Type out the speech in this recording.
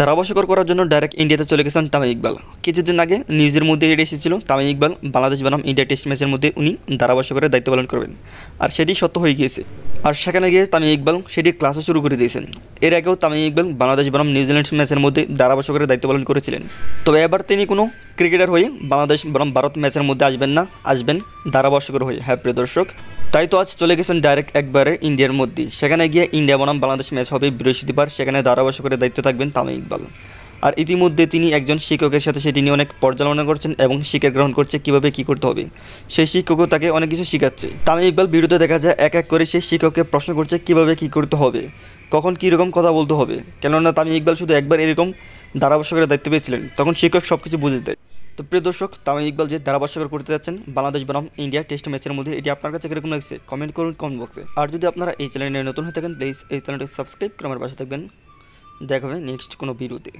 ধারাভাষ্যকর করার জন্য ডাইরেক্ট ইন্ডিয়াতে চলে গেছেন তামিম ইকবাল। কিছুদিন আগে নিউজের মধ্যে এটা এসেছিল তামিম ইকবাল বাংলাদেশ বনাম ইন্ডিয়া টেস্ট ম্যাচের মধ্যে উনি ধারাভাষ্যকরের দায়িত্ব পালন করবেন, আর সেটি সত্য হয়ে গিয়েছে। আর সেখানে গিয়ে তামিম ইকবাল সেটির ক্লাসও শুরু করে দিয়েছেন। এর আগেও তামিম ইকবাল বাংলাদেশ বনাম নিউজিল্যান্ড ম্যাচের মধ্যে ধারাভাষ্যকরের দায়িত্ব পালন করেছিলেন। তবে এবার তিনি কোনো ক্রিকেটার হয়ে বাংলাদেশ বনাম ভারত ম্যাচের মধ্যে আসবেন না, আসবেন ধারাভাষ্যকর হয়ে। হ্যাঁ প্রিয় দর্শক, তাই তো আজ চলে গেছেন ডাইরেক্ট একবারে ইন্ডিয়ার মধ্যে। সেখানে গিয়ে ইন্ডিয়া বনাম বাংলাদেশ ম্যাচ হবে বৃহস্পতিবার, সেখানে ধারাভাষ্যকরের দায়িত্ব থাকবেন তামিম ইকবাল। আর ইতিমধ্যে তিনি একজন শিক্ষকের সাথে সেটি নিয়ে অনেক পর্যালোচনা করছেন এবং শিক্ষা গ্রহণ করছে কীভাবে কী করতে হবে। সেই শিক্ষকও তাকে অনেক কিছু শেখাচ্ছে। তামিম ইকবাল ভিডিওতে দেখা যায় এক এক করে সেই শিক্ষককে প্রশ্ন করছে কীভাবে কী করতে হবে, কখন কীরকম কথা বলতে হবে। কেননা তামিম ইকবাল শুধু একবার এরকম ধারাভাষ্যকরের দায়িত্ব পেয়েছিলেন, তখন শিক্ষক সব কিছু বুঝে দেয়। তো প্রিয় দর্শক, তামিম ইকবাল যে ধারাভাষ্যকর করতে যাচ্ছেন বাংলাদেশ বনাম ইন্ডিয়া টেস্ট ম্যাচের মধ্যে, এটি আপনার কাছে কীরকম লাগছে কমেন্ট করুন কমেন্ট বক্সে। আর যদি আপনারা এই চ্যানেলে নতুন হয়ে থাকেন প্লিজ এই চ্যানেলটি সাবস্ক্রাইব করে আমার পাশে থাকবেন। দেখা হবে নেক্সট কোনো ভিডিওতে।